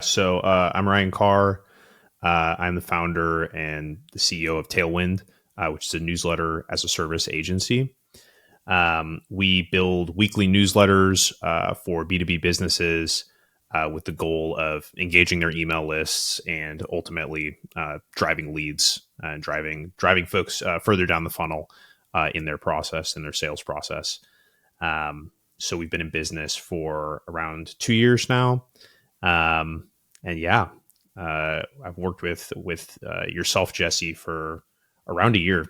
I'm Ryan Carr. I'm the founder and the CEO of Tailwind, which is a newsletter as a service agency. We build weekly newsletters for B2B businesses with the goal of engaging their email lists and ultimately driving leads and driving folks further down the funnel in their process, in their sales process. So we've been in business for around 2 years now. And yeah, I've worked with yourself, Jesse, for around a year.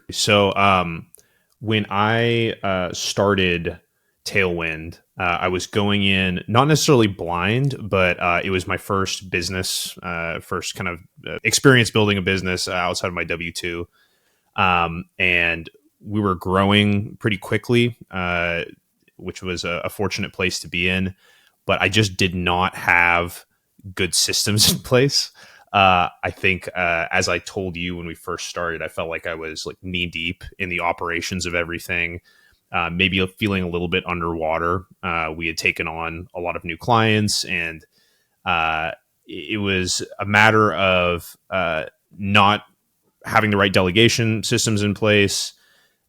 When I started Tailwind, I was going in not necessarily blind, but it was my first business, first kind of experience building a business outside of my W-2. And we were growing pretty quickly, which was a fortunate place to be in. But I just did not have good systems in place. I think, as I told you when we first started, I felt like I was like knee deep in the operations of everything, maybe feeling a little bit underwater. We had taken on a lot of new clients, and it was a matter of not having the right delegation systems in place.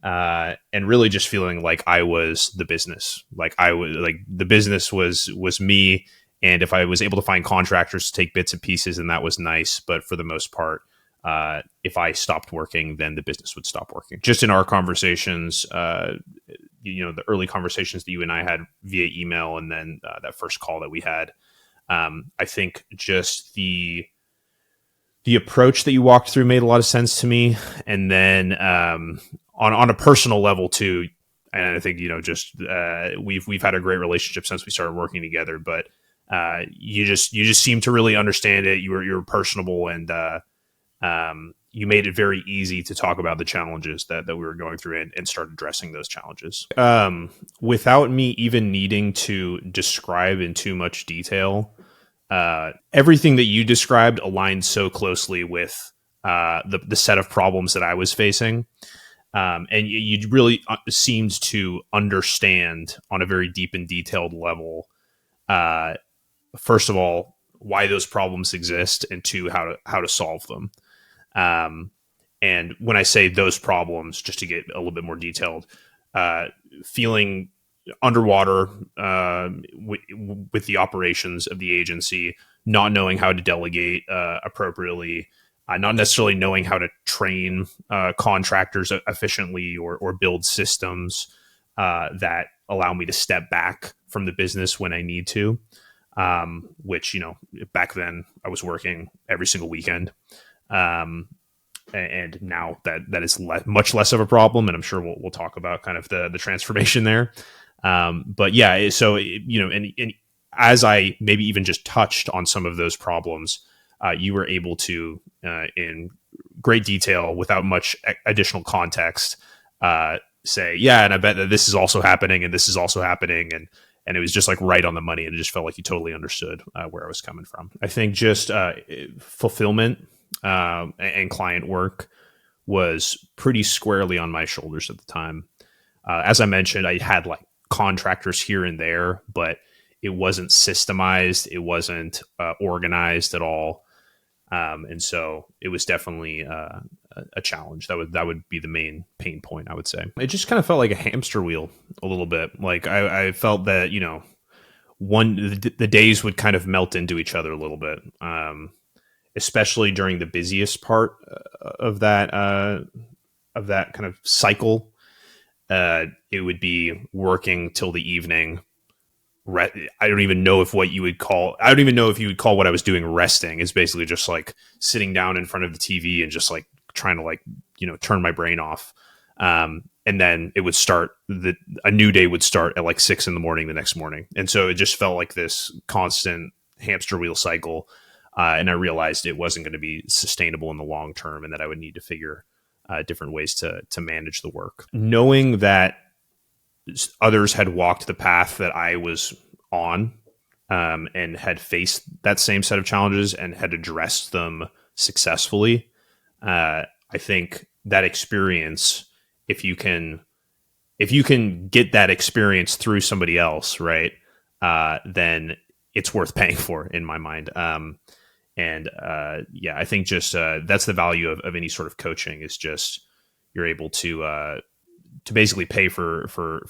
And really just feeling like I was the business, like the business was me. And if I was able to find contractors to take bits and pieces, then that was nice. But for the most part, if I stopped working, then the business would stop working. Just in our conversations, the early conversations that you and I had via email, and then that first call that we had, I think just the approach that you walked through made a lot of sense to me. And then on a personal level too, and I think we've had a great relationship since we started working together. But you just seem to really understand it. You're personable, and you made it very easy to talk about the challenges that we were going through and start addressing those challenges without me even needing to describe in too much detail. Everything that you described aligned so closely with the set of problems that I was facing. And you really seemed to understand on a very deep and detailed level, first of all, why those problems exist, and two, how to solve them. And when I say those problems, just to get a little bit more detailed, feeling underwater with the operations of the agency, not knowing how to delegate appropriately, not necessarily knowing how to train contractors efficiently or build systems that allow me to step back from the business when I need to. Which, back then I was working every single weekend. And now that is much less of a problem. And I'm sure we'll talk about kind of the transformation there. But yeah, so, and as I maybe even just touched on some of those problems, you were able to, in great detail, without much additional context, say, yeah, and I bet that this is also happening and this is also happening. And it was just like right on the money. And it just felt like you totally understood where I was coming from. I think just fulfillment and client work was pretty squarely on my shoulders at the time. As I mentioned, I had like contractors here and there, but it wasn't systemized. It wasn't organized at all. And so it was definitely a challenge. That would be the main pain point, I would say. It just kind of felt like a hamster wheel a little bit. Like I felt that, the days would kind of melt into each other a little bit, especially during the busiest part of that kind of cycle. It would be working till the evening. I don't even know if you would call what I was doing resting. Is basically just like sitting down in front of the TV and just like trying to turn my brain off. And then it would start, a new day would start at like 6 a.m. the next morning. And so it just felt like this constant hamster wheel cycle. And I realized it wasn't going to be sustainable in the long term, and that I would need to figure different ways to manage the work. Knowing that others had walked the path that I was on, and had faced that same set of challenges and had addressed them successfully. I think that experience, if you can get that experience through somebody else, right, then it's worth paying for in my mind. Yeah, I think just that's the value of any sort of coaching is just you're able to basically pay for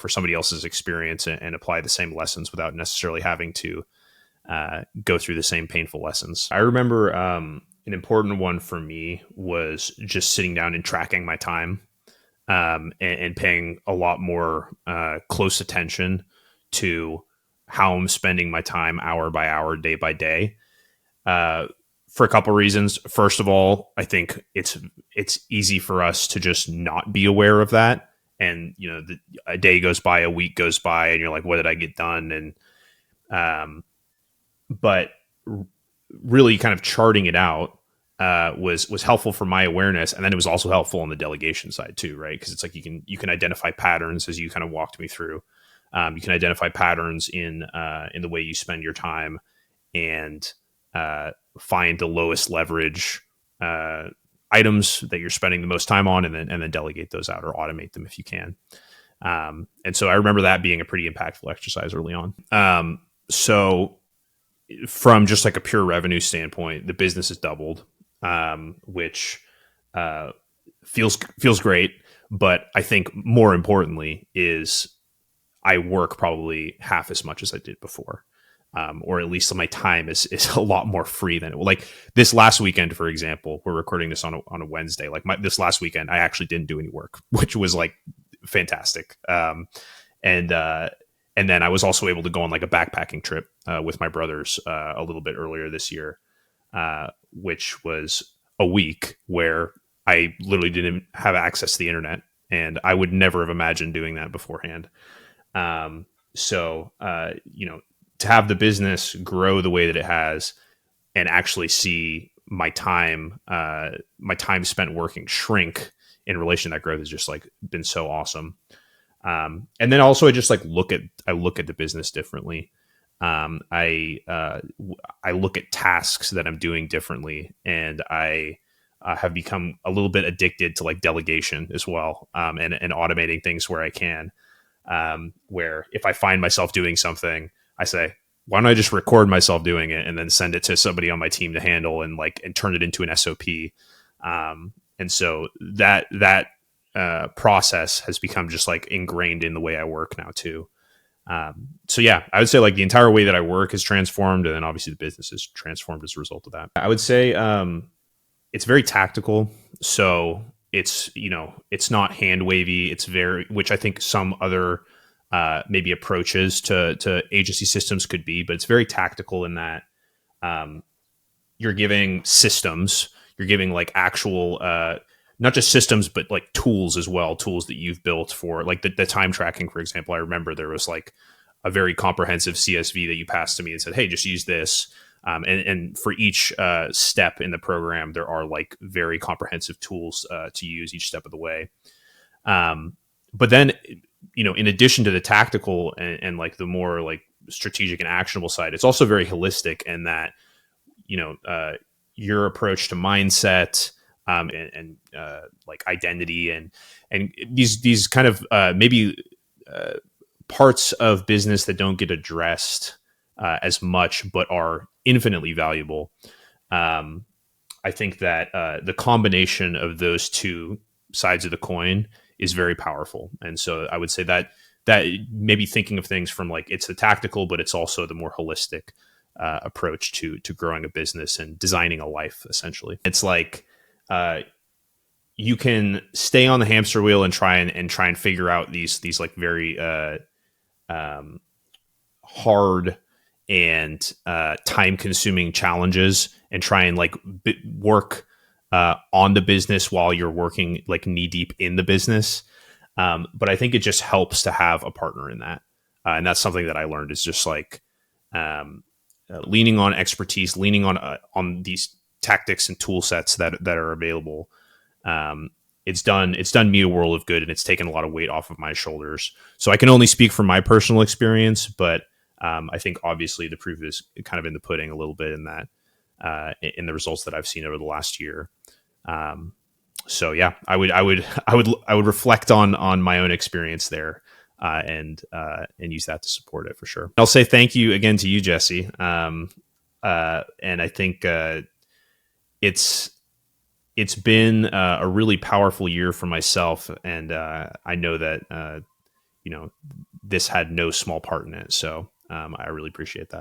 somebody else's experience and apply the same lessons without necessarily having to go through the same painful lessons. I remember an important one for me was just sitting down and tracking my time, and paying a lot more close attention to how I'm spending my time hour by hour, day by day. Uh, for a couple reasons. First of all, I think it's easy for us to just not be aware of that. And a day goes by, a week goes by, and you're like, "What did I get done?" And but really, kind of charting it out was helpful for my awareness, and then it was also helpful on the delegation side too, right? Because it's like you can identify patterns as you kind of walked me through. You can identify patterns in the way you spend your time, and find the lowest leverage items that you're spending the most time on, and then delegate those out or automate them if you can. And so I remember that being a pretty impactful exercise early on. So from just like a pure revenue standpoint, the business has doubled, which feels great. But I think more importantly is I work probably half as much as I did before. Or at least my time is a lot more free than it. Like this last weekend, for example, we're recording this on a Wednesday. Like this last weekend, I actually didn't do any work, which was like fantastic. And then I was also able to go on like a backpacking trip with my brothers a little bit earlier this year, which was a week where I literally didn't have access to the internet, and I would never have imagined doing that beforehand. So to have the business grow the way that it has, and actually see my time spent working shrink in relation to that growth has just like been so awesome. And then also I just like look at the business differently. I look at tasks that I'm doing differently, and I have become a little bit addicted to like delegation as well, and automating things where I can. Where if I find myself doing something, I say, why don't I just record myself doing it and then send it to somebody on my team to handle and turn it into an SOP. And so that process has become just like ingrained in the way I work now too. So yeah, I would say like the entire way that I work has transformed, and then obviously the business has transformed as a result of that. I would say it's very tactical. So it's not hand wavy. It's which I think some other maybe approaches to agency systems could be, but it's very tactical in that you're giving systems, you're giving like actual, not just systems, but like tools as well, tools that you've built for like the time tracking, for example. I remember there was like a very comprehensive CSV that you passed to me and said, hey, just use this. And for each step in the program, there are like very comprehensive tools to use each step of the way. But then, in addition to the tactical and like the more like strategic and actionable side, it's also very holistic in that, your approach to mindset and like identity and these kind of maybe parts of business that don't get addressed as much, but are infinitely valuable. I think that the combination of those two sides of the coin is very powerful. And so I would say that maybe thinking of things from like, it's the tactical, but it's also the more holistic approach to growing a business and designing a life, essentially. It's like you can stay on the hamster wheel and try and figure out these like very hard and time consuming challenges and try and like work on the business while you're working like knee deep in the business. But I think it just helps to have a partner in that. And that's something that I learned is just like leaning on expertise, leaning on these tactics and tool sets that are available. It's done me a world of good, and it's taken a lot of weight off of my shoulders. So I can only speak from my personal experience, but I think obviously the proof is kind of in the pudding a little bit in that, in the results that I've seen over the last year. So yeah, I would reflect on my own experience there, and use that to support it for sure. I'll say thank you again to you, Jesse. And I think it's been a really powerful year for myself, and I know that this had no small part in it. So I really appreciate that.